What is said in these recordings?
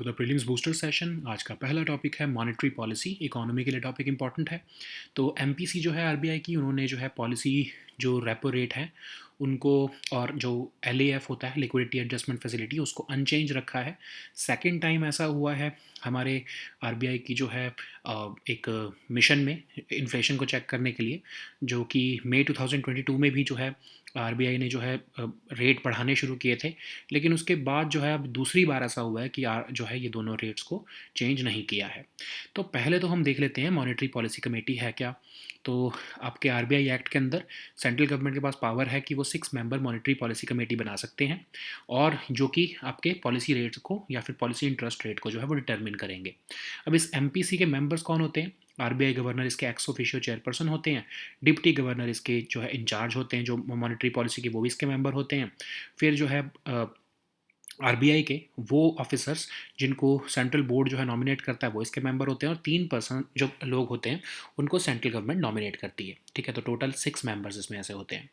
To the prelims booster session. आज का पहला टॉपिक है मॉनेटरी पॉलिसी। इकोनॉमी के लिए टॉपिक इंपॉर्टेंट है। तो एमपीसी जो है आरबीआई की, उन्होंने जो है पॉलिसी जो रेपो रेट है उनको, और जो एलएएफ होता है लिक्विडिटी एडजस्टमेंट फैसिलिटी, उसको अनचेंज रखा है। सेकंड टाइम ऐसा हुआ है हमारे आरबीआई की जो है एक मिशन में इन्फ्लेशन को चेक करने के लिए, जो कि मई 2022 में भी जो है आरबीआई ने जो है रेट बढ़ाने शुरू किए थे। लेकिन उसके बाद जो है अब दूसरी बार ऐसा हुआ है कि जो है ये दोनों रेट्स को चेंज नहीं किया है। तो पहले तो हम देख लेते हैं मॉनेटरी पॉलिसी कमेटी है क्या। तो आपके आरबीआई एक्ट के अंदर सेंट्रल गवर्नमेंट के पास पावर है कि वो 6 मेंबर मॉनेटरी पॉलिसी कमेटी बना सकते हैं, और जो कि आपके पॉलिसी रेट्स को या फिर पॉलिसी इंटरेस्ट रेट को जो है वो डिटरमिन करेंगे। अब इस एमपीसी के मेंबर्स कौन होते हैं? आरबीआई गवर्नर इसके एक्स ऑफिशियो चेयरपर्सन होते हैं। डिप्टी गवर्नर इसके जो है इंचार्ज होते हैं, जो मॉनेटरी पॉलिसी के, वो भी इसके मेंबर होते हैं। फिर जो है आरबीआई के वो ऑफिसर्स जिनको सेंट्रल बोर्ड जो है नॉमिनेट करता है वो इसके मेंबर होते हैं, और 3 पर्सन जो लोग होते हैं उनको सेंट्रल गवर्नमेंट नॉमिनेट करती है। ठीक है, तो टोटल 6 मेंबर्स इसमें ऐसे होते हैं।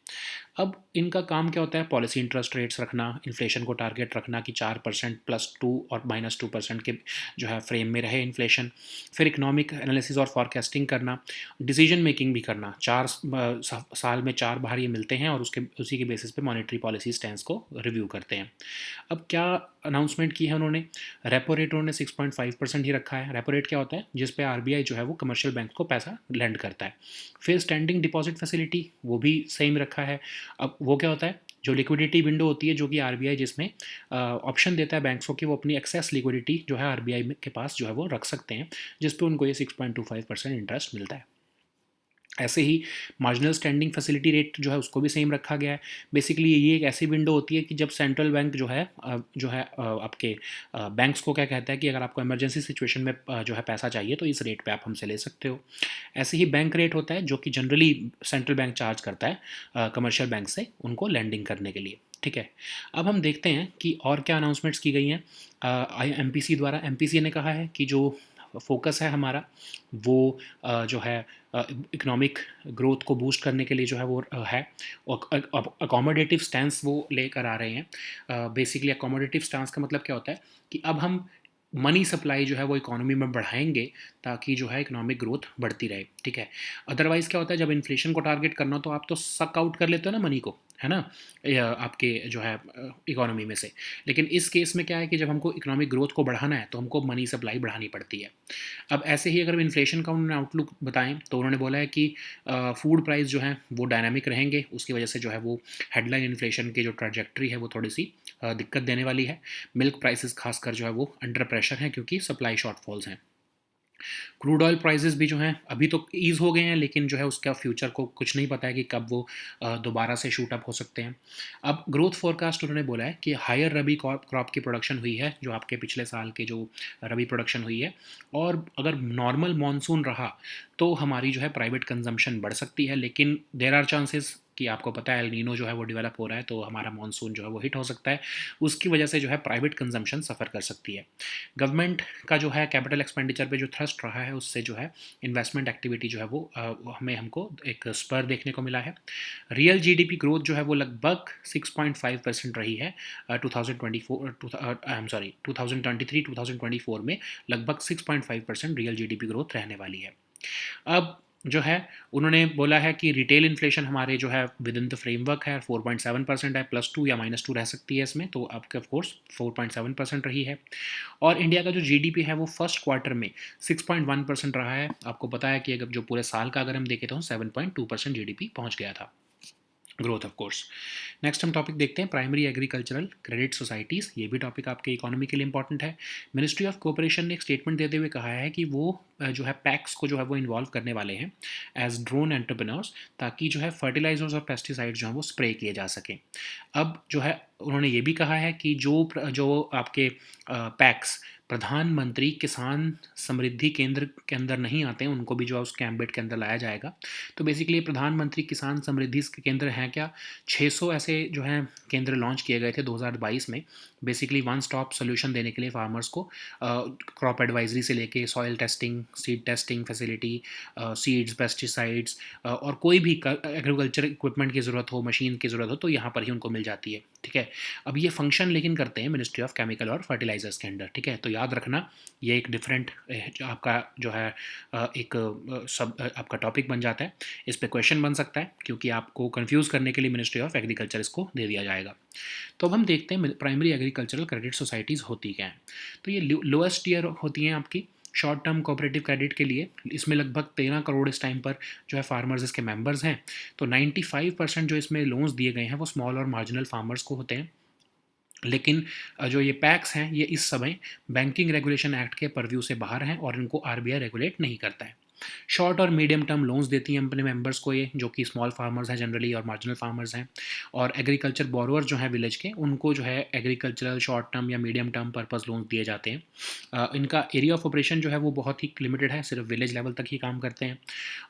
अब इनका काम क्या होता है? पॉलिसी इंटरेस्ट रेट्स रखना, इन्फ्लेशन को टारगेट रखना कि 4% +2 और -2% के जो है फ्रेम में रहे इन्फ्लेशन। फिर इकोनॉमिक एनालिसिस और फॉरकास्टिंग करना, डिसीजन मेकिंग भी करना। 4 साल में 4 बार ये मिलते हैं और उसी के बेसिस पे मॉनेटरी पॉलिसी स्टैंस को रिव्यू करते हैं। अब क्या अनाउंसमेंट की है उन्होंने? रेपो रेट उन्होंने 6.5% ही रखा है। रेपो रेट क्या होता है? जिस पे आरबीआई जो है वो कमर्शियल बैंक को पैसा लेंड करता है। फिर स्टैंडिंग डिपॉजिट फैसिलिटी वो भी सेम रखा है। अब वो क्या होता है? जो लिक्विडिटी विंडो होती है, जो कि आरबीआई जिसमें ऑप्शन देता है बैंक्स को कि वो अपनी एक्सेस लिक्विडिटी जो है आरबीआई के पास जो है वो रख सकते हैं, जिस पे उनको ये 6.25% इंटरेस्ट मिलता है। ऐसे ही मार्जिनल स्टैंडिंग फैसिलिटी रेट जो है उसको भी सेम रखा गया है। बेसिकली ये एक ऐसी विंडो होती है कि जब सेंट्रल बैंक जो है आपके बैंक्स को क्या कहता है कि अगर आपको इमरजेंसी सिचुएशन में जो है पैसा चाहिए तो इस रेट पे आप हमसे ले सकते हो। ऐसे ही बैंक रेट होता है जो कि जनरली सेंट्रल बैंक चार्ज करता है कमर्शियल बैंक से उनको लैंडिंग करने के लिए। ठीक है, अब हम देखते हैं कि और क्या अनाउंसमेंट्स की गई हैं एमपीसी द्वारा। एमपीसी ने कहा है कि जो फोकस है हमारा वो जो है इकोनॉमिक ग्रोथ को बूस्ट करने के लिए जो है वो है, और अकोमोडेटिव स्टैंस वो लेकर आ रहे हैं। बेसिकली अकोमोडेटिव स्टैंस का मतलब क्या होता है कि अब हम मनी सप्लाई जो है वो इकोनॉमी में बढ़ाएंगे ताकि जो है इकोनॉमिक ग्रोथ बढ़ती रहे। ठीक है, अदरवाइज़ क्या होता है, जब इन्फ्लेशन को टारगेट करना हो तो आप तो सक आउट कर लेते हो ना मनी को, है ना, आपके जो है इकोनॉमी में से। लेकिन इस केस में क्या है कि जब हमको इकोनॉमिक ग्रोथ को बढ़ाना है तो हमको मनी सप्लाई बढ़ानी पड़ती है। अब ऐसे ही अगर इन्फ्लेशन का उन्होंने आउटलुक बताएं तो उन्होंने बोला है कि फूड प्राइस जो है वो डायनामिक रहेंगे, उसकी वजह से जो है वो हेडलाइन इन्फ्लेशन की जो ट्रैजेक्टरी है वो थोड़ी सी दिक्कत देने वाली है। मिल्क प्राइसेस खासकर जो है वो अंडर प्रेशर हैं क्योंकि सप्लाई शॉर्टफॉल्स हैं। क्रूड ऑयल प्राइसेस भी जो हैं अभी तो ईज़ हो गए हैं, लेकिन जो है उसका फ्यूचर को कुछ नहीं पता है कि कब वो दोबारा से शूट अप हो सकते हैं। अब ग्रोथ फोरकास्ट उन्होंने बोला है कि हायर रबी क्रॉप की प्रोडक्शन हुई है, जो आपके पिछले साल के जो रबी प्रोडक्शन हुई है, और अगर नॉर्मल मानसून रहा तो हमारी जो है प्राइवेट कंजम्पशन बढ़ सकती है। लेकिन देर आर चांसेस कि आपको पता है एल नीनो जो है वो डेवलप हो रहा है, तो हमारा मानसून जो है वो हिट हो सकता है। उसकी वजह से जो है प्राइवेट कंजम्पशन सफ़र कर सकती है। गवर्नमेंट का जो है कैपिटल एक्सपेंडिचर पे जो थ्रस्ट रहा है उससे जो है इन्वेस्टमेंट एक्टिविटी जो है वो हमें हमको एक स्पर देखने को मिला है। रियल जीडीपी ग्रोथ जो है वो लगभग 6.5% रही है 2023-2024 में। लगभग 6.5% रियल जीडीपी ग्रोथ रहने वाली है। अब जो है उन्होंने बोला है कि रिटेल इन्फ्लेशन हमारे जो है विद इन द फ्रेमवर्क है, 4.7% है, +2 या -2 रह सकती है इसमें, तो आपके ऑफकोर्स 4.7% रही है। और इंडिया का जो जीडीपी है वो फर्स्ट क्वार्टर में 6.1% रहा है। आपको पता है कि अगर जो पूरे साल का अगर हम देखें तो 7.2% जीडीपी पहुंच गया था, ग्रोथ ऑफ कोर्स। नेक्स्ट हम टॉपिक देखते हैं प्राइमरी एग्रीकल्चरल क्रेडिट सोसाइटीज़। ये भी टॉपिक आपके इकोनॉमी के लिए इंपॉर्टेंट है। मिनिस्ट्री ऑफ कोऑपरेशन ने एक स्टेटमेंट देते हुए कहा है कि वो जो है पैक्स को जो है वो इन्वॉल्व करने वाले हैं एज ड्रोन एंटरप्रेन्योर्स, ताकि जो है फर्टिलाइजर्स और पेस्टिसाइड्स जो हैं वो स्प्रे किए जा सकें। अब जो है उन्होंने ये भी कहा है कि जो आपके पैक्स प्रधानमंत्री किसान समृद्धि केंद्र के अंदर नहीं आते हैं, उनको भी जो है उसके एम्बिट के अंदर लाया जाएगा। तो बेसिकली प्रधानमंत्री किसान समृद्धि केंद्र हैं क्या? 600 ऐसे जो हैं केंद्र लॉन्च किए गए थे 2022 में, बेसिकली वन स्टॉप सोल्यूशन देने के लिए फार्मर्स को, क्रॉप एडवाइजरी से लेके soil testing, seed testing facility, seeds, pesticides, और कोई भी एग्रीकल्चर इक्विपमेंट की ज़रूरत हो, मशीन की ज़रूरत हो, तो यहाँ पर ही उनको मिल जाती है। ठीक है। अब ये फंक्शन लेकिन करते हैं मिनिस्ट्री ऑफ केमिकल और फर्टिलाइजर्स के अंडर, ठीक है। तो याद रखना ये एक डिफरेंट आपका जो है एक सब आपका टॉपिक बन जाता है। इस पे क्वेश्चन बन सकता है क्योंकि आपको कंफ्यूज करने के लिए मिनिस्ट्री ऑफ एग्रीकल्चर इसको दे दिया जाएगा। तो अब हम देखते हैं प्राइमरी एग्रीकल्चरल क्रेडिट सोसाइटीज़ होती क्या हैं। तो ये लोएस्ट टीयर होती हैं आपकी शॉर्ट टर्म कोऑपरेटिव क्रेडिट के लिए। इसमें लगभग 13 करोड़ इस टाइम पर जो है फार्मर्स इसके मेंबर्स हैं। तो 95% जो इसमें लोन्स दिए गए हैं वो स्मॉल और मार्जिनल फार्मर्स को होते हैं। लेकिन जो ये पैक्स हैं ये इस समय बैंकिंग रेगुलेशन एक्ट के परव्यू से बाहर हैं और इनको आरबीआई रेगुलेट नहीं करता है। शॉर्ट और मीडियम टर्म लोन्स देती हैं अपने मेंबर्स को ये, जो कि स्मॉल फार्मर्स हैं जनरली और मार्जिनल फार्मर्स हैं। और एग्रीकल्चर बोरोअर जो हैं विलेज के, उनको जो है एग्रीकल्चरल शॉर्ट टर्म या मीडियम टर्म पर्पस लोन्स दिए जाते हैं। इनका एरिया ऑफ ऑपरेशन जो है वो बहुत ही लिमिटेड है, सिर्फ विलेज लेवल तक ही काम करते हैं।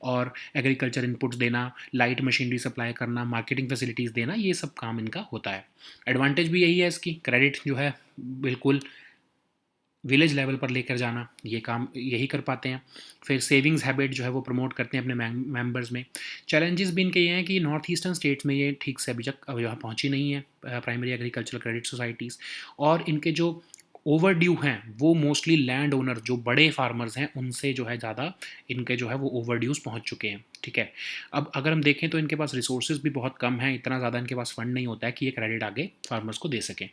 और एग्रीकल्चर इनपुट्स देना, लाइट मशीनरी सप्लाई करना, मार्केटिंग फैसिलिटीज़ देना, ये सब काम इनका होता है। एडवांटेज भी यही है इसकी, क्रेडिट जो है बिल्कुल विलेज लेवल पर लेकर जाना, ये काम यही कर पाते हैं। फिर सेविंग्स हैबिट जो है वो प्रमोट करते हैं अपने मेंबर्स में। चैलेंजेस भी इनके ये हैं कि नॉर्थ ईस्टर्न स्टेट्स में ये ठीक से अभी तक यहाँ पहुँची नहीं है प्राइमरी एग्रीकल्चरल क्रेडिट सोसाइटीज़। और इनके जो ओवर ड्यू हैं वो मोस्टली लैंड ओनर जो बड़े फार्मर्स हैं उनसे जो है ज़्यादा इनके जो है वो ओवर ड्यूज पहुँच चुके हैं, ठीक है। अब अगर हम देखें तो इनके पास रिसोर्सेज भी बहुत कम हैं, इतना ज़्यादा इनके पास फंड नहीं होता है कि ये क्रेडिट आगे फार्मर्स को दे सकें।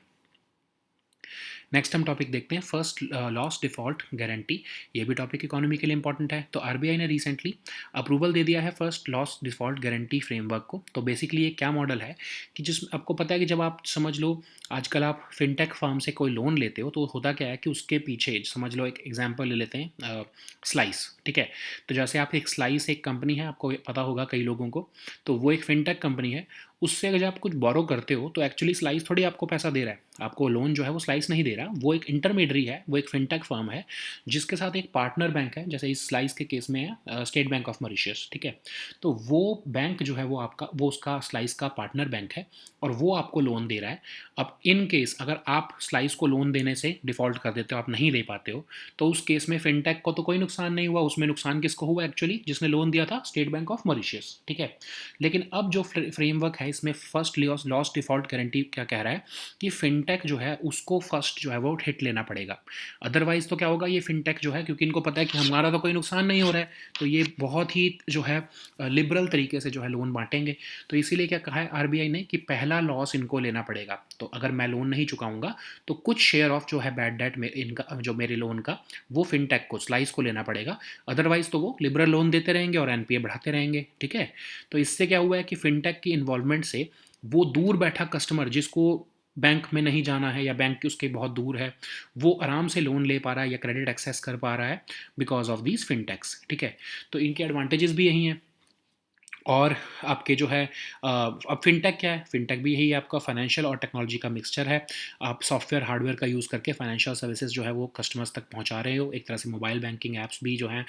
नेक्स्ट हम टॉपिक देखते हैं फर्स्ट लॉस डिफ़ॉल्ट गारंटी। ये भी टॉपिक इकोनॉमी के लिए इंपॉर्टेंट है। तो आरबीआई ने रिसेंटली अप्रूवल दे दिया है first loss default guarantee framework को। तो बेसिकली ये क्या मॉडल है कि जिसमें आपको पता है कि जब आप समझ लो आजकल आप फिनटेक फर्म से कोई लोन लेते हो तो होता क्या है कि उसके पीछे समझ लो एक एग्जाम्पल ले लेते हैं स्लाइस, ठीक है। तो जैसे आप एक स्लाइस एक कंपनी है, आपको पता होगा कई लोगों को, तो वो एक फिनटेक कंपनी है। उससे अगर आप कुछ बोरो करते हो तो एक्चुअली स्लाइस थोड़ी आपको पैसा दे रहा है, आपको लोन जो है वो स्लाइस नहीं दे रहा, वो एक इंटरमीडियरी है, वो एक फिनटेक फर्म है जिसके साथ एक पार्टनर बैंक है, जैसे इस स्लाइस के केस में है स्टेट बैंक ऑफ मॉरिशस, ठीक है। तो वो बैंक जो है वो आपका वो उसका स्लाइस का पार्टनर बैंक है और वो आपको लोन दे रहा है। अब इन केस अगर आप स्लाइस को लोन देने से डिफ़ॉल्ट कर देते हो, आप नहीं दे पाते हो, तो उस केस में फिनटेक को तो कोई नुकसान नहीं हुआ, उसमें नुकसान किसको हुआ एक्चुअली, जिसने लोन दिया था स्टेट बैंक ऑफ मॉरिशस, ठीक है। लेकिन अब जो फ्रेमवर्क है इसमें फर्स्ट लॉस डिफ़ॉल्ट गारंटी क्या कह रहा है कि फिनटेक जो है उसको फर्स्ट जो है वो हिट लेना पड़ेगा। अदरवाइज तो क्या होगा, ये फिनटेक जो है क्योंकि इनको पता है कि हमारा तो कोई नुकसान नहीं हो रहा है, तो ये बहुत ही जो है लिबरल तरीके से जो है लोन बांटेंगे। तो इसीलिए क्या कहा है आरबीआई ने कि पहला लॉस इनको लेना पड़ेगा। तो अगर मैं लोन नहीं चुकाऊंगा तो कुछ शेयर ऑफ जो है बैड डेट में इनका जो मेरे लोन का वो फिनटेक को स्लाइस को लेना पड़ेगा। अदरवाइज तो वो लिबरल लोन देते रहेंगे और एनपीए बढ़ाते रहेंगे, ठीक है। तो इससे क्या हुआ है कि फिनटेक की इन्वॉल्वमेंट से वो दूर बैठा कस्टमर जिसको बैंक में नहीं जाना है या बैंक उसके बहुत दूर है, वो आराम से लोन ले पा रहा है या क्रेडिट एक्सेस कर पा रहा है बिकॉज ऑफ दीज फिनटेक्स, ठीक है। तो इनके एडवांटेजेस भी यही हैं। और आपके जो है अब फिनटेक क्या है, फिनटेक भी यही आपका फाइनेंशियल और टेक्नोलॉजी का मिक्सचर है। आप सॉफ्टवेयर हार्डवेयर का यूज़ करके फाइनेंशियल सर्विसेज जो है वो कस्टमर्स तक पहुंचा रहे हो। एक तरह से मोबाइल बैंकिंग ऐप्स भी जो हैं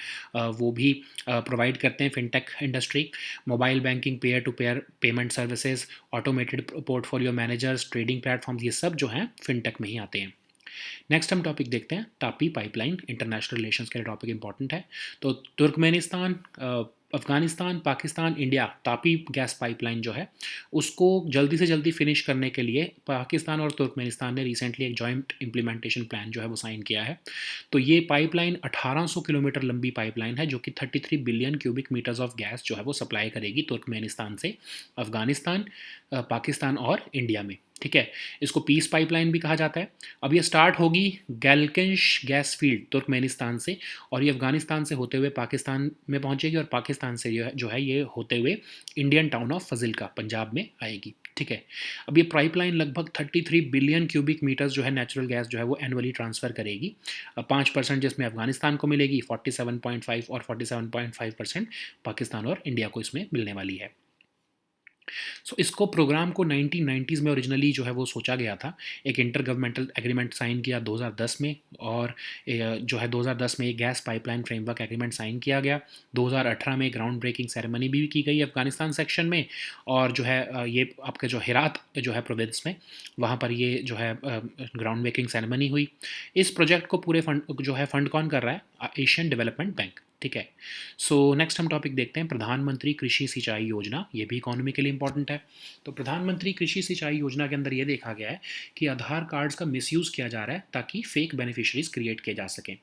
वो भी प्रोवाइड करते हैं fintech industry. Mobile banking, peer to peer payment services, automated portfolio managers, trading platforms, ये सब जो हैं फिनटेक में ही आते हैं। नेक्स्ट हम टॉपिक देखते हैं तापी पाइपलाइन। इंटरनेशनल रिलेशंस के लिए टॉपिक इंपॉर्टेंट है। तो Turkmenistan, Afghanistan, Pakistan, India Tapi gas pipeline जो है उसको जल्दी से जल्दी फिनिश करने के लिए पाकिस्तान और तुर्कमेनिस्तान ने रिसेंटली एक जॉइंट इम्प्लीमेंटेशन प्लान जो है वो साइन किया है। तो ये पाइपलाइन 1800 किलोमीटर लंबी पाइपलाइन है जो कि 33 billion cubic metres of gas जो है वो सप्लाई करेगी तुर्कमेनिस्तान से अफ़गानिस्तान, पाकिस्तान और इंडिया में, ठीक है। इसको पीस पाइपलाइन भी कहा जाता है। अब ये स्टार्ट होगी गैलकिश गैस फील्ड तुर्कमेनिस्तान से और ये अफगानिस्तान से होते हुए पाकिस्तान में पहुंचेगी और पाकिस्तान से जो है ये होते हुए Indian town of Fazilka Punjab में आएगी, ठीक है। अब ये पाइपलाइन लगभग 33 बिलियन क्यूबिक मीटर्स जो है नेचुरल गैस जो है वो एनुअली ट्रांसफ़र करेगी। 5% जिसमें अफगानिस्तान को मिलेगी, 47.5 और 47.5% पाकिस्तान और इंडिया को इसमें मिलने वाली है। इसको प्रोग्राम को 1990s में ओरिजिनली जो है वो सोचा गया था। एक इंटर गवर्नमेंटल एग्रीमेंट साइन किया 2010 में और जो है 2010 में एक gas pipeline framework agreement sign किया गया। 2018 में ग्राउंड ब्रेकिंग सेरेमनी भी की गई अफगानिस्तान सेक्शन में और जो है ये आपके जो हेरात जो है प्रोविंस में, वहाँ पर ये जो है ग्राउंड ब्रेकिंग सेरेमनी हुई। इस प्रोजेक्ट को पूरे फंड जो है फंड कौन कर रहा है, एशियन डेवलपमेंट बैंक, ठीक है। सो नेक्स्ट हम टॉपिक देखते हैं प्रधानमंत्री कृषि सिंचाई योजना। ये भी इकोनॉमी के लिए इंपॉर्टेंट है। तो प्रधानमंत्री कृषि सिंचाई योजना के अंदर ये देखा गया है कि आधार कार्ड्स का मिसयूज़ किया जा रहा है ताकि फेक बेनिफिशरीज क्रिएट किए जा सकें।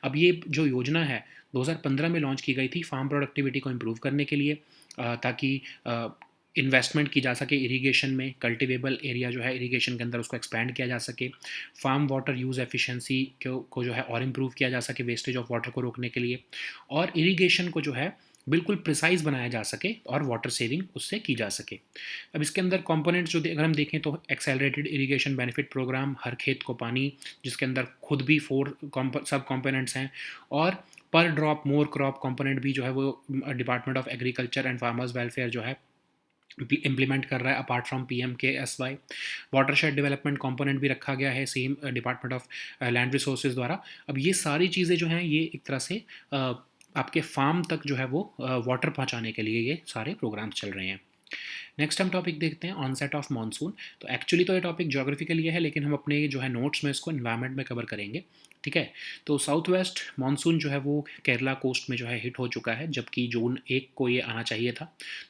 अब ये जो योजना है 2015 में लॉन्च की गई थी फार्म प्रोडक्टिविटी को इम्प्रूव करने के लिए, ताकि इन्वेस्टमेंट की जा सके इरिगेशन में, कल्टिवेबल एरिया जो है इरिगेशन के अंदर उसको एक्सपैंड किया जा सके, फार्म वाटर यूज़ एफिशिएंसी को जो है और इम्प्रूव किया जा सके वेस्टेज ऑफ वाटर को रोकने के लिए, और इरिगेशन को जो है बिल्कुल प्रिसाइज बनाया जा सके और वाटर सेविंग उससे की जा सके। अब इसके अंदर कंपोनेंट्स जो अगर हम देखें तो एक्सेलरेटेड इरिगेशन बेनिफिट प्रोग्राम, हर खेत को पानी, जिसके अंदर खुद भी 4 सब कंपोनेंट्स हैं, और पर ड्रॉप मोर क्रॉप कंपोनेंट भी जो है वो department of agriculture and farmers welfare जो है इम्प्लीमेंट कर रहा है apart from PMKSY। Watershed development component भी रखा गया है same department of land resources द्वारा। अब ये सारी चीज़ें जो हैं ये एक तरह से आपके फार्म तक जो है वो वाटर पहुंचाने के लिए ये सारे प्रोग्राम्स चल रहे हैं। नेक्स्ट हम टॉपिक देखते हैं ऑनसेट ऑफ मानसून। तो एक्चुअली तो ये टॉपिक ज्योग्राफी के लिए है, लेकिन हम अपने जो है नोट्स में इसको इन्वायरमेंट में कवर करेंगे। ठीक है। तो साउथ वेस्ट मानसून जो है वो केरला कोस्ट में जो है हिट हो चुका है, जबकि जून 1 को ये आना चाहिए था,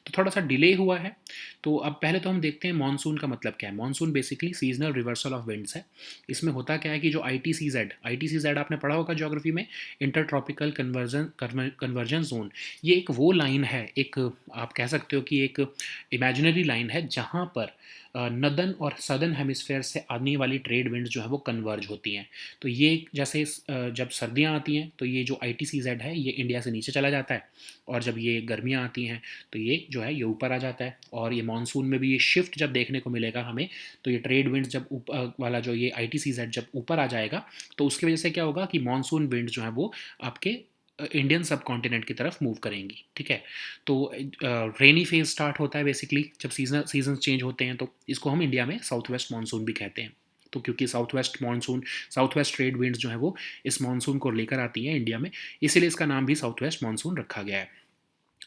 तो थोड़ा सा डिले हुआ है। तो अब पहले तो हम देखते हैं मानसून का मतलब क्या है। Monsoon basically seasonal reversal of winds है। इसमें होता क्या है कि जो ITCZ आपने पढ़ा होगा ज्योग्राफी में, इंटर ट्रॉपिकल कन्वर्जन जोन, ये एक वो लाइन है, एक आप कह सकते हो कि एक इमेजिनरी लाइन है जहाँ पर नदन और सदर्न हेमिस्फेयर से आने वाली ट्रेड विंड्स जो है वो कन्वर्ज होती हैं। तो ये जैसे जब सर्दियाँ आती हैं तो ये जो ITCZ है ये इंडिया से नीचे चला जाता है, और जब ये गर्मियाँ आती हैं तो ये जो है ये ऊपर आ जाता है। और ये मानसून में भी ये शिफ्ट जब देखने को मिलेगा हमें, तो ये ट्रेड विंड्स जब ऊपर वाला जो ये ITCZ जब ऊपर आ जाएगा, तो उसकी वजह से क्या होगा कि मानसून विंड्स जो है वो आपके इंडियन सब कॉन्टिनेंट की तरफ मूव करेंगी। ठीक है। तो रेनी फेज स्टार्ट होता है बेसिकली जब सीजन चेंज होते हैं, तो इसको हम इंडिया में साउथ वेस्ट मानसून भी कहते हैं। तो क्योंकि साउथ वेस्ट ट्रेड विंड्स जो है वो इस मानसून को लेकर आती हैं इंडिया में, इसीलिए इसका नाम भी साउथ वेस्ट मानसून रखा गया है।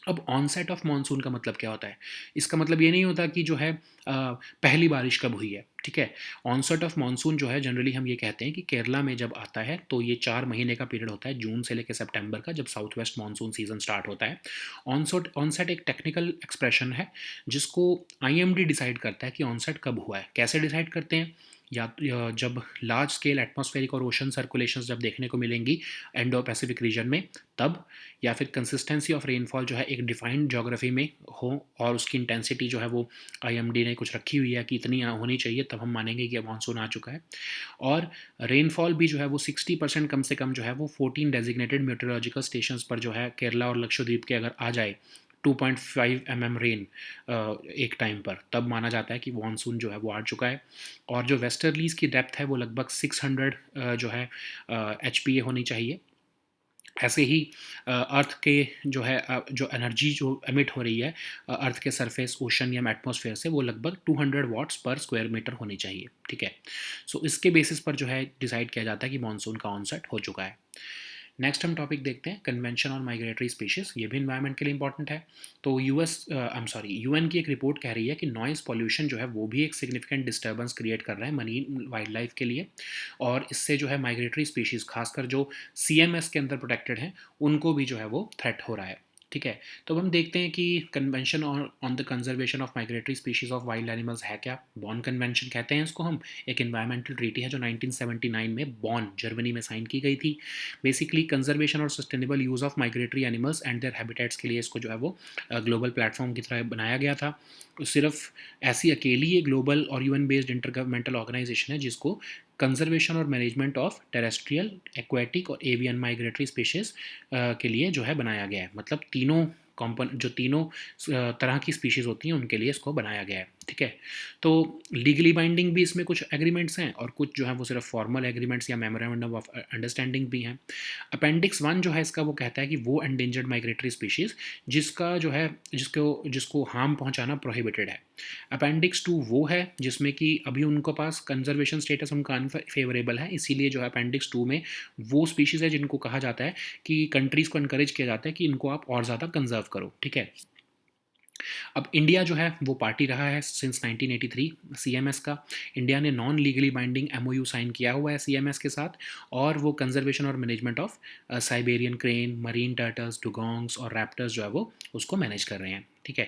अब ऑनसेट ऑफ मानसून का मतलब क्या होता है? इसका मतलब ये नहीं होता कि जो है पहली बारिश कब हुई है। ठीक है। ऑनसेट ऑफ मानसून जो है जनरली हम ये कहते हैं कि केरला में जब आता है तो ये 4 महीने का पीरियड होता है, जून से लेकर सितंबर का, जब south west monsoon season start होता है। ऑनसेट एक टेक्निकल एक्सप्रेशन है जिसको IMD डिसाइड करता है कि ऑनसेट कब हुआ है। कैसे डिसाइड करते हैं? या जब लार्ज स्केल एटमॉस्फेरिक और ओशन सर्कुलेशंस जब देखने को मिलेंगी इंडो पैसिफिक रीजन में, तब, या फिर कंसिस्टेंसी ऑफ रेनफॉल जो है एक डिफाइंड ज्योग्राफी में हो और उसकी इंटेंसिटी जो है वो IMD ने कुछ रखी हुई है कि इतनी होनी चाहिए, तब हम मानेंगे कि अब मानसून आ चुका है। और रेनफॉल भी जो है वो 60% कम से कम जो है वो 14 डेजिग्नेटेड मेट्रोलॉजिकल स्टेशंस पर जो है केरला और लक्षद्वीप के अगर आ जाए 2.5 mm रेन एक टाइम पर, तब माना जाता है कि मानसून जो है वो आ चुका है। और जो वेस्टर्लीज की डेप्थ है वो लगभग 600 जो है HPA होनी चाहिए। ऐसे ही अर्थ के जो है जो एनर्जी जो एमिट हो रही है अर्थ के सरफेस, ओशन या एटमॉस्फेयर से, वो लगभग 200 वाट्स पर स्क्वायर मीटर होनी चाहिए। ठीक है। सो इसके बेसिस पर जो है डिसाइड किया जाता है कि मानसून का ऑनसेट हो चुका है। नेक्स्ट हम टॉपिक देखते हैं कन्वेंशन ऑन माइग्रेटरी स्पीशीज़। ये भी इन्वायरमेंट के लिए इंपॉर्टेंट है। तो UN की एक रिपोर्ट कह रही है कि नॉइज़ पॉल्यूशन जो है वो भी एक सिग्निफिकेंट डिस्टर्बेंस क्रिएट कर रहा है मरीन वाइल्ड लाइफ के लिए, और इससे जो है माइग्रेटरी स्पीशीज़ खासकर जो CMS के अंदर प्रोटेक्टेड हैं उनको भी जो है वो थ्रेट हो रहा है। ठीक है। तो अब हम देखते हैं कि convention on the conservation of migratory species of wild animals है क्या। बॉन कन्वेंशन कहते हैं इसको हम। एक इन्वायरमेंटल ट्रीटी है जो 1979 में बॉन जर्मनी में साइन की गई थी। बेसिकली कंजर्वेशन और sustainable use of migratory animals and there habitats के लिए इसको जो है वो ग्लोबल प्लेटफॉर्म की तरह बनाया गया था। सिर्फ ऐसी अकेली ये ग्लोबल और UN बेस्ड इंटरगवर्नमेंटल ऑर्गेनाइजेशन है जिसको कंजर्वेशन और मैनेजमेंट ऑफ टेरेस्ट्रियल, एक्वेटिक और एवियन माइग्रेटरी स्पीशीज़ के लिए जो है बनाया गया है। मतलब तीनों तरह की स्पीशीज़ होती हैं उनके लिए इसको बनाया गया है। ठीक है। तो लीगली बाइंडिंग भी इसमें कुछ एग्रीमेंट्स हैं और कुछ जो है वो सिर्फ फॉर्मल एग्रीमेंट्स या मेमोरेंडम ऑफ अंडरस्टैंडिंग भी हैं। अपेंडिक्स 1 जो है इसका वो कहता है कि वो एंडेंजर्ड माइग्रेटरी स्पीशीज़ जिसका जो है जिसको हार्म पहुंचाना प्रोहिबिटेड है। अपेंडिक्स 2 वो है जिसमें कि अभी उनको पास कंजर्वेशन स्टेटस उनका अनफेवरेबल है, इसीलिए जो है अपेंडिक्स 2 में वो स्पीशीज़ है जिनको कहा जाता है कि कंट्रीज़ को इनकरेज किया जाता है कि इनको आप और ज़्यादा कंजर्व करो। ठीक है। अब इंडिया जो है वो पार्टी रहा है सिंस 1983 सीएमएस का। इंडिया ने non legally binding MOU sign किया हुआ है सीएमएस के साथ, और वो कंजर्वेशन और management of Siberian crane, marine turtles, dugongs और रैप्टर्स जो है वो उसको मैनेज कर रहे हैं। ठीक है,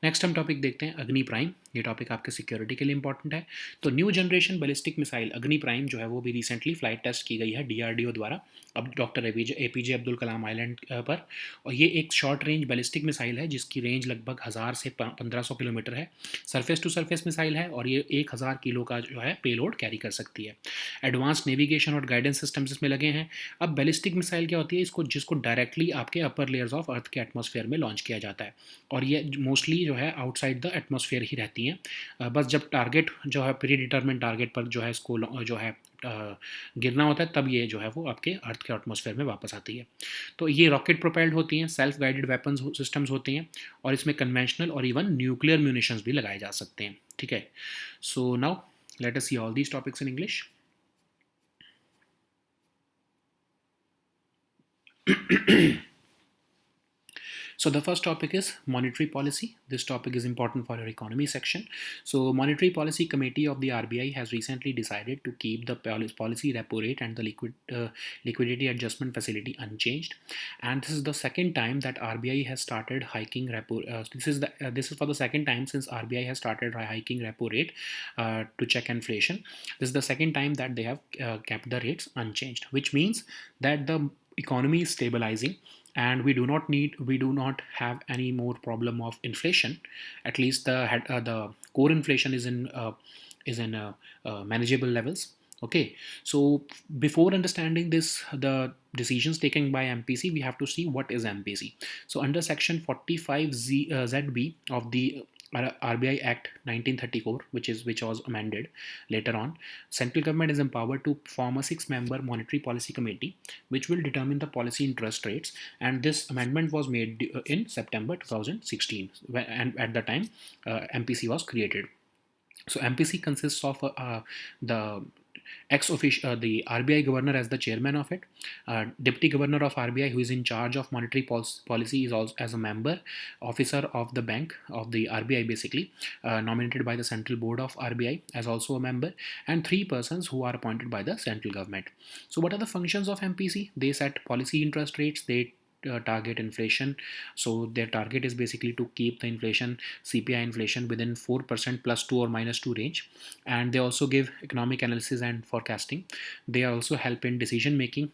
नेक्स्ट हम टॉपिक देखते हैं अग्नि प्राइम। ये टॉपिक आपके सिक्योरिटी के लिए इंपॉर्टेंट है। तो न्यू जनरेशन बैलिस्टिक मिसाइल अग्नि प्राइम जो है वो भी रिसेंटली फ्लाइट टेस्ट की गई है डीआरडीओ द्वारा, अब doctor APJ Abdul Kalam island पर। और ये एक शॉर्ट रेंज बैलिस्टिक मिसाइल है जिसकी रेंज लगभग 1000 से 1500 किलोमीटर है। सरफेस टू सरफेस मिसाइल है और ये 1000 किलो का जो है पेलोड कैरी कर सकती है। एडवांस नेविगेशन और गाइडेंस सिस्टम्स इसमें लगे हैं। अब बैलिस्टिक मिसाइल क्या होती है, इसको जिसको डायरेक्टली आपके अपर लेयर्स ऑफ अर्थ के एटमॉस्फेयर में लॉन्च किया जाता है, और ये मोस्टली जो है आउटसाइड द एटमॉस्फेयर ही रहती हैं। बस जब टारगेट जो है प्री डिटर्मिन टारगेट पर जो है इसको जो है गिरना होता है, तब ये जो है वो आपके अर्थ के एटमॉस्फेयर में वापस आती है। तो ये रॉकेट प्रोपेल्ड होती हैं, सेल्फ गाइडेड वेपन्स सिस्टम्स होती हैं, और इसमें कन्वेंशनल और इवन न्यूक्लियर म्यूनिशंस भी लगाए जा सकते हैं। ठीक है, so now let us see all these topics in English. So the first topic is monetary policy. This topic is important for your economy section. So monetary policy committee of the RBI has recently decided to keep the policy repo rate and the liquidity adjustment facility unchanged. And this is the second time that RBI has started hiking repo. This is for the second time since RBI has started hiking repo rate to check inflation. This is the second time that they have kept the rates unchanged, which means that the economy is stabilizing and we do not have any more problem of inflation. At least the core inflation is in manageable levels. Okay, so before understanding this, the decisions taken by MPC, we have to see what is MPC. So under section 45 ZB of the RBI Act 1934, which was amended later on, central government is empowered to form a 6-member monetary policy committee which will determine the policy interest rates. And this amendment was made in September 2016, and at the time MPC was created. So MPC consists of the the RBI governor as the chairman of it, deputy governor of RBI who is in charge of monetary policy is also as a member, officer of the bank of the RBI basically, nominated by the central board of RBI as also a member, and 3 persons who are appointed by the central government. So what are the functions of MPC? They set policy interest rates, they target inflation. So their target is basically to keep the inflation, CPI inflation, within 4% plus 2 or minus 2 range. And they also give economic analysis and forecasting. They also help in decision making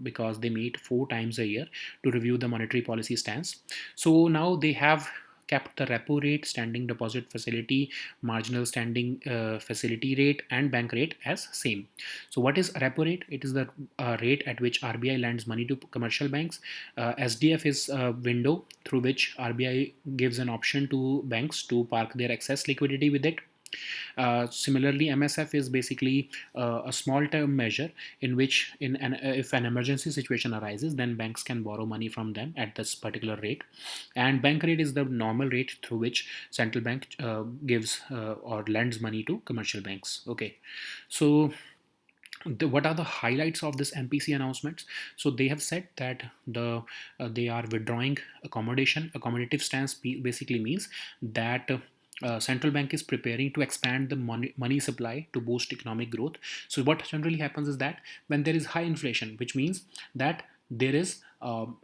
because they meet 4 times a year to review the monetary policy stance. So now they have kept the repo rate, standing deposit facility, marginal standing facility rate, and bank rate as same. So what is repo rate? It is the rate at which RBI lends money to commercial banks. SDF is a window through which RBI gives an option to banks to park their excess liquidity with it. Similarly, MSF is basically a small term measure in which if an emergency situation arises, then banks can borrow money from them at this particular rate. And bank rate is the normal rate through which central bank gives or lends money to commercial banks. Okay, so what are the highlights of this MPC announcements? So they have said that they are withdrawing accommodation. Accommodative stance basically means that central bank is preparing to expand the money supply to boost economic growth. So what generally happens is that when there is high inflation, which means that there is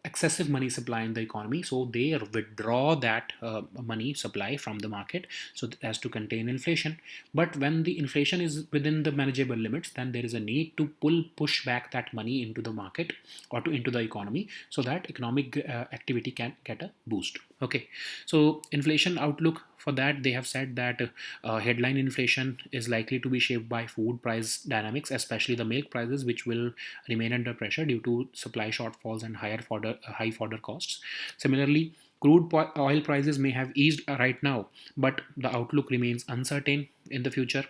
excessive money supply in the economy, so they withdraw that money supply from the market so as to contain inflation. But when the inflation is within the manageable limits, then there is a need to push back that money into the market or into the economy so that economic activity can get a boost. Okay, so inflation outlook for that, they have said that headline inflation is likely to be shaped by food price dynamics, especially the milk prices, which will remain under pressure due to supply shortfalls and high fodder costs. Similarly, crude oil prices may have eased right now, but the outlook remains uncertain in the future.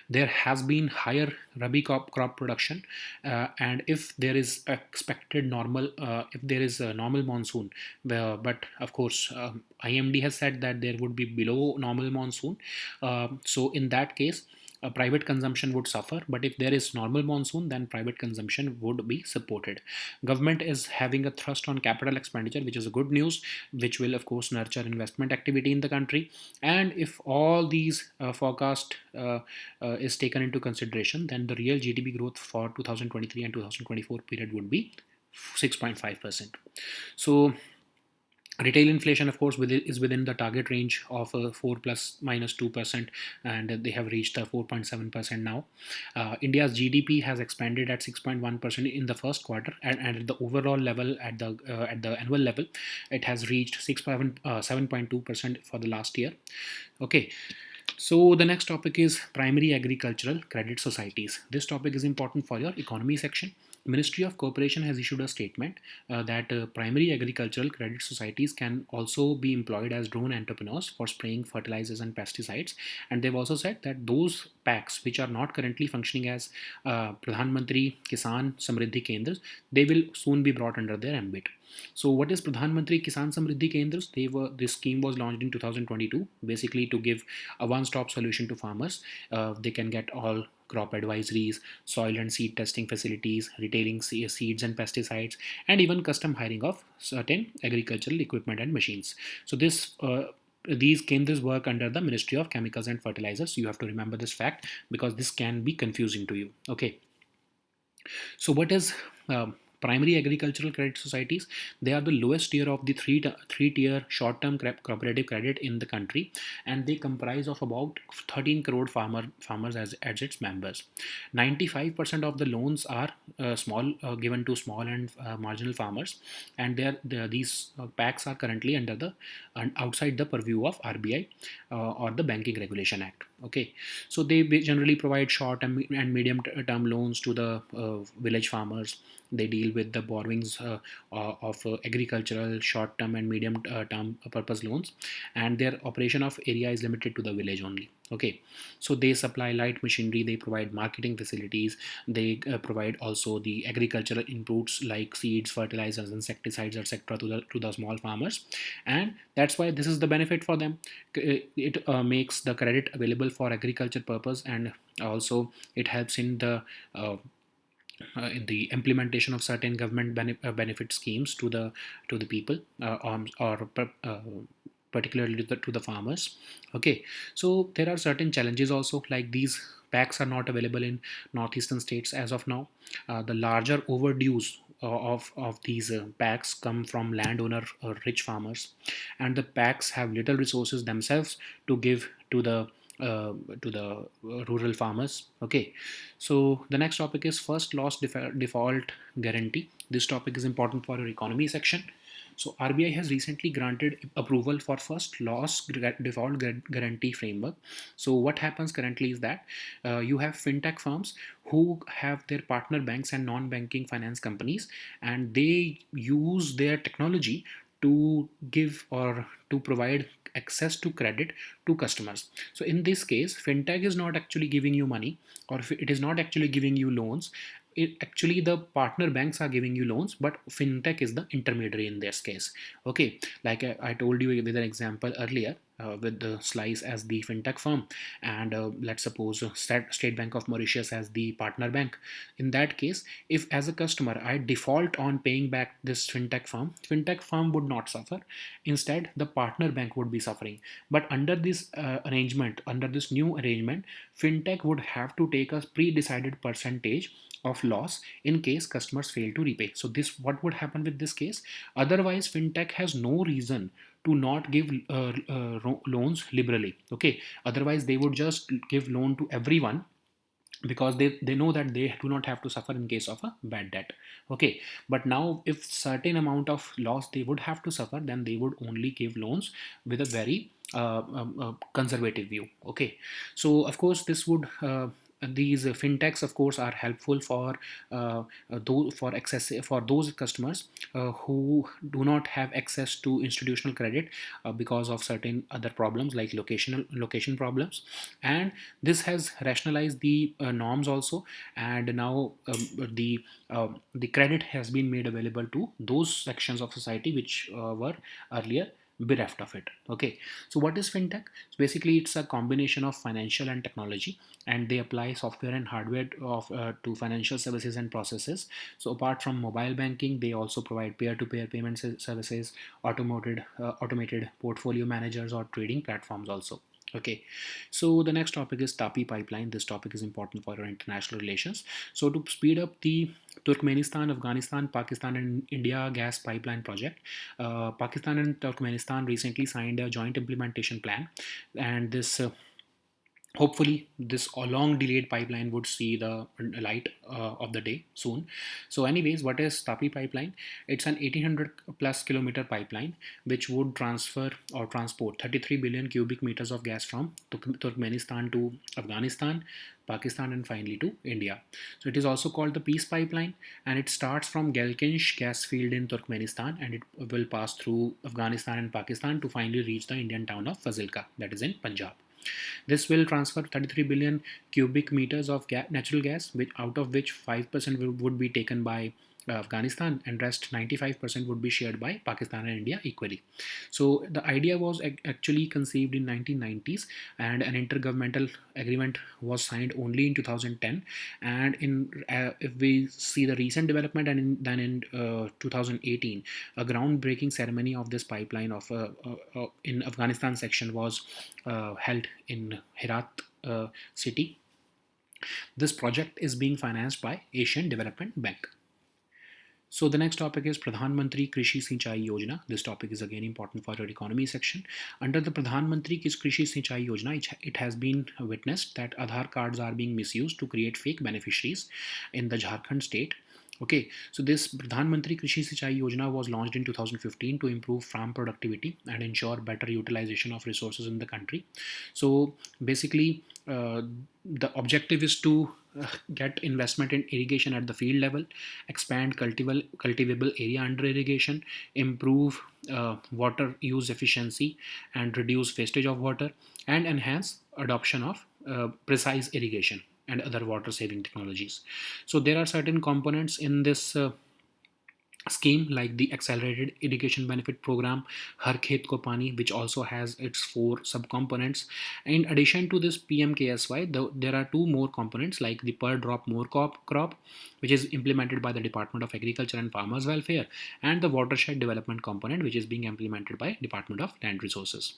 There has been higher rabi crop production, and if there is expected normal, if there is a normal monsoon, but of course IMD has said that there would be below normal monsoon. So in that case, private consumption would suffer, but if there is normal monsoon, then private consumption would be supported. Government is having a thrust on capital expenditure, which is a good news, which will of course nurture investment activity in the country. And if all these forecast is taken into consideration, then the real GDP growth for 2023 and 2024 period would be 6.5%. So retail inflation, of course, is within the target range of 4 plus minus 2%, and they have reached 4.7% now. India's GDP has expanded at 6.1% in the first quarter, and at the overall level, at the annual level, it has reached 7.2% for the last year. Okay, so the next topic is primary agricultural credit societies. This topic is important for your economy section. Ministry of Corporation has issued a statement that primary agricultural credit societies can also be employed as drone entrepreneurs for spraying fertilizers and pesticides. And they've also said that those packs which are not currently functioning as Pradhan Mantri Kisan Samriddhi Kendras, they will soon be brought under their ambit. So, what is Pradhan Mantri Kisan Samriddhi Kendras? This scheme was launched in 2022, basically to give a one-stop solution to farmers. They can get all crop advisories, soil and seed testing facilities, retailing seeds and pesticides, and even custom hiring of certain agricultural equipment and machines. So these kendras work under the Ministry of Chemicals and Fertilizers. So you have to remember this fact because this can be confusing to you. Okay. So what is primary agricultural credit societies? They are the lowest tier of the three tier short term cooperative credit in the country, and they comprise of about 13 crore farmers as its members. 95% of the loans are small given to small and marginal farmers, and these packs are currently under the and outside the purview of RBI or the Banking Regulation Act. Okay, so they generally provide short and medium term loans to the village farmers. They deal with the borrowings of agricultural short term and medium term purpose loans, and their operation of area is limited to the village only. Okay, so they supply light machinery, they provide marketing facilities, they provide also the agricultural inputs like seeds, fertilizers, insecticides, etc. to the small farmers, and that's why this is the benefit for them. It makes the credit available for agriculture purpose, and also it helps in the implementation of certain government benefit schemes to the people particularly to the farmers. Okay, so there are certain challenges also, like these packs are not available in northeastern states as of now. The larger overdues of these packs come from landowner rich farmers, and the packs have little resources themselves to give to the rural farmers. Okay, so the next topic is first loss default guarantee. This topic is important for your economy section. So RBI has recently granted approval for first loss default guarantee framework. So what happens currently is that you have fintech firms who have their partner banks and non-banking finance companies, and they use their technology to give or to provide access to credit to customers. So in this case, fintech is not actually giving you money, or if it is not actually giving you loans. It actually, the partner banks are giving you loans, but fintech is the intermediary in this case. Okay, like I told you with an example earlier, with the Slice as the fintech firm, and let's suppose State Bank of Mauritius as the partner bank. In that case, if as a customer I default on paying back this fintech firm would not suffer. Instead, the partner bank would be suffering. But under this under this new arrangement, fintech would have to take a pre-decided percentage of loss in case customers fail to repay. So this, what would happen with this case? Otherwise, fintech has no reason to not give loans liberally. Okay, otherwise they would just give loan to everyone, because they know that they do not have to suffer in case of a bad debt. Okay, but now if certain amount of loss they would have to suffer, then they would only give loans with a very conservative view. Okay, so of course this would these fintechs of course are helpful for for those customers who do not have access to institutional credit because of certain other problems like location problems. And this has rationalized the norms also, and now the credit has been made available to those sections of society which were earlier bereft of it. Okay, so what is fintech? So basically it's a combination of financial and technology, and they apply software and hardware to financial services and processes. So apart from mobile banking, they also provide peer-to-peer payment services, automated portfolio managers, or trading platforms also. Okay, so the next topic is TAPI pipeline. This topic is important for our international relations. So to speed up the Turkmenistan, Afghanistan, Pakistan, and India gas pipeline project, Pakistan and Turkmenistan recently signed a joint implementation plan, and this hopefully this long delayed pipeline would see the light of the day soon. So anyways, what is Tapi pipeline? It's an 1800 plus kilometer pipeline which would transfer or transport 33 billion cubic meters of gas from Turkmenistan to Afghanistan, Pakistan, and finally to India. So it is also called the Peace Pipeline, and it starts from Galkinch gas field in Turkmenistan, and it will pass through Afghanistan and Pakistan to finally reach the Indian town of Fazilka, that is in Punjab. This will transfer 33 billion cubic meters of natural gas, out of which 5% would be taken by Afghanistan, and rest 95% would be shared by Pakistan and India equally. So the idea was actually conceived in 1990s, and an intergovernmental agreement was signed only in 2010. And if we see the recent development, and then in 2018, a groundbreaking ceremony of this pipeline in Afghanistan section was held in Herat city. This project is being financed by Asian Development Bank. So the next topic is Pradhan Mantri Krishi Sinchai Yojana. This topic is again important for your economy section. Under the Pradhan Mantri Krishi Sinchai Yojana, it has been witnessed that Aadhaar cards are being misused to create fake beneficiaries in the Jharkhand state. Okay, so this Pradhan Mantri Krishi Sinchai Yojana was launched in 2015 to improve farm productivity and ensure better utilization of resources in the country. So basically, the objective is to get investment in irrigation at the field level, expand cultivable area under irrigation, improve water use efficiency and reduce wastage of water, and enhance adoption of precise irrigation and other water saving technologies. So there are certain components in this scheme, like the accelerated irrigation benefit program Har Khet Ko Pani, which also has its 4 subcomponents. In addition to this PMKSY, there are 2 more components, like the per drop more crop, which is implemented by the Department of Agriculture and Farmers Welfare, and the watershed development component, which is being implemented by Department of Land Resources.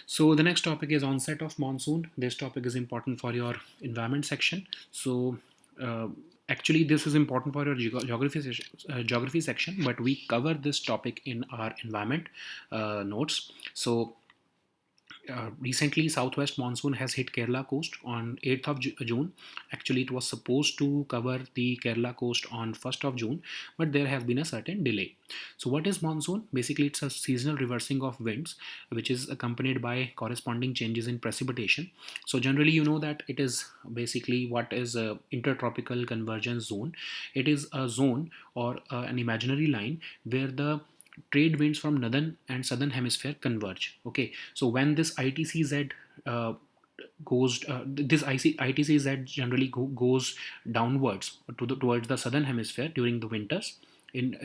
So the next topic is onset of monsoon. This topic is important for your environment section. So actually this is important for your geography section, but we cover this topic in our environment notes. So recently southwest monsoon has hit Kerala coast on 8th of June. Actually it was supposed to cover the Kerala coast on 1st of June, but there has been a certain delay. So what is monsoon? Basically it's a seasonal reversing of winds which is accompanied by corresponding changes in precipitation. So generally you know that it is basically what is a intertropical convergence zone. It is a zone or an imaginary line where the trade winds from northern and southern hemisphere converge. Okay, so when this ITCZ ITCZ generally goes downwards towards the southern hemisphere during the winters in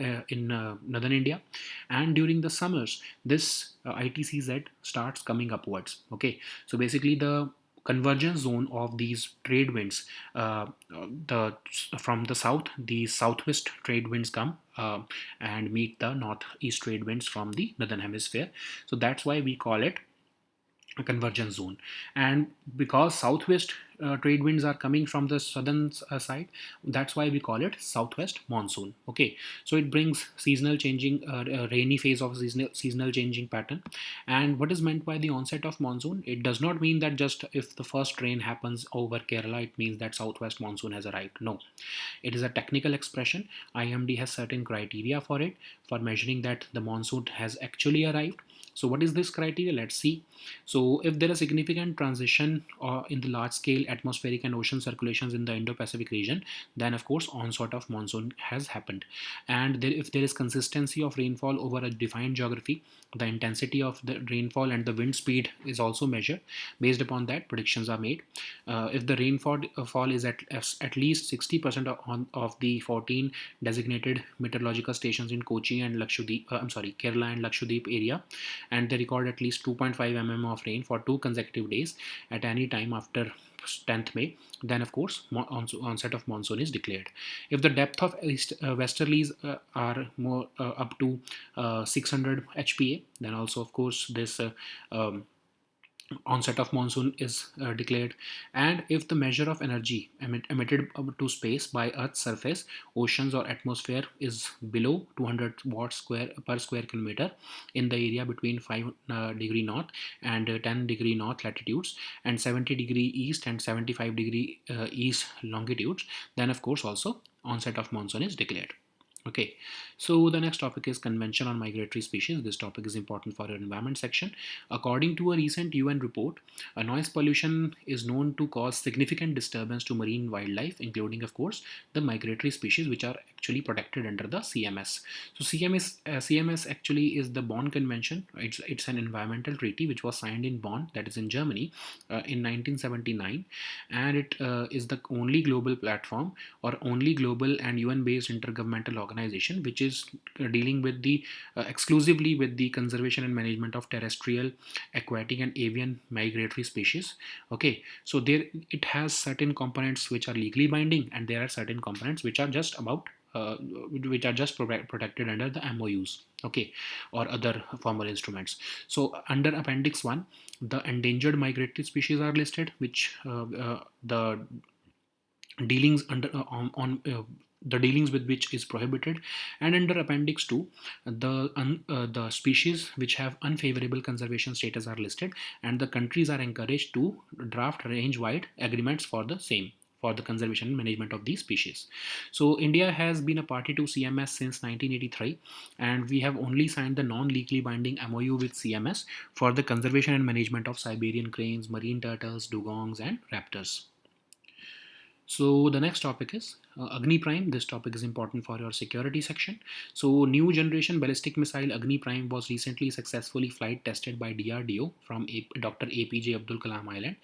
northern India, and during the summers this ITCZ starts coming upwards. Okay, so basically the convergence zone of these trade winds, from the south, the southwest trade winds come and meet the northeast trade winds from the northern hemisphere. So that's why we call it a convergence zone. And because southwest trade winds are coming from the southern side, that's why we call it southwest monsoon. Okay, so it brings seasonal changing rainy phase of seasonal changing pattern. And what is meant by the onset of monsoon? It does not mean that just if the first rain happens over Kerala it means that southwest monsoon has arrived. No, it is a technical expression. IMD has certain criteria for it, for measuring that the monsoon has actually arrived. So what is this criteria? Let's see. So if there is significant transition in the large scale atmospheric and ocean circulations in the Indo-Pacific region, then of course onset of monsoon has happened. And if there is consistency of rainfall over a defined geography, the intensity of the rainfall and the wind speed is also measured. Based upon that, predictions are made. If the rainfall fall is at least 60% of the 14 designated meteorological stations in Kochi and Kerala and Lakshadweep area, and they record at least 2.5 mm of rain for 2 consecutive days at any time after 10th May, then of course onset of monsoon is declared. If the depth of westerlies are more up to 600 HPA, then also of course this onset of monsoon is declared. And if the measure of energy emitted to space by Earth's surface, oceans or atmosphere is below 200 watts per square kilometer in the area between 5 degree north and 10 degree north latitudes and 70 degree east and 75 degree east longitudes, then of course also onset of monsoon is declared. Okay, so the next topic is Convention on Migratory Species. This topic is important for your environment section. According to a recent UN report, noise pollution is known to cause significant disturbance to marine wildlife, including, of course, the migratory species which are actually protected under the CMS. So CMS actually is the Bonn Convention. It's an environmental treaty which was signed in Bonn, that is in Germany, in 1979, and it is the only global platform or only global and UN-based intergovernmental organization which is dealing with the exclusively with the conservation and management of terrestrial, aquatic and avian migratory species. Okay, so there it has certain components which are legally binding, and there are certain components which are just about protected under the MOUs, okay, or other formal instruments. So under Appendix 1, the endangered migratory species are listed, which the dealings under on the dealings with which is prohibited. And under Appendix 2, the species which have unfavorable conservation status are listed, and the countries are encouraged to draft range-wide agreements for the same, for the conservation and management of these species. So India has been a party to CMS since 1983, and we have only signed the non-legally binding MOU with CMS for the conservation and management of Siberian cranes, marine turtles, dugongs and raptors. So the next topic is Agni Prime. This topic is important for your security section. So new generation ballistic missile Agni Prime was recently successfully flight tested by DRDO from Dr. APJ Abdul Kalam Island.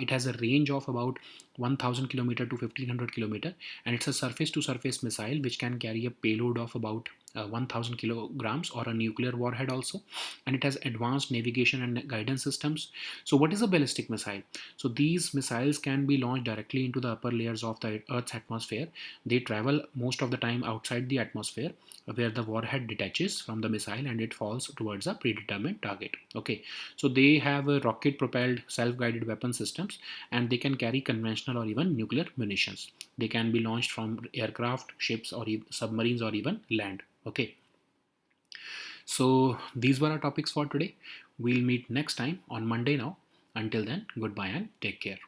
It has a range of about 1000 km to 1500 km, and it's a surface to surface missile which can carry a payload of about 1000 kilograms or a nuclear warhead also, and it has advanced navigation and guidance systems. So what is a ballistic missile? So these missiles can be launched directly into the upper layers of the Earth's atmosphere. They travel most of the time outside the atmosphere, where the warhead detaches from the missile and it falls towards a predetermined target. Okay, so they have a rocket propelled self-guided weapon systems, and they can carry conventional or even nuclear munitions. They can be launched from aircraft, ships or submarines or even land. Okay, so these were our topics for today. We'll meet next time on Monday now. Until then, goodbye and take care.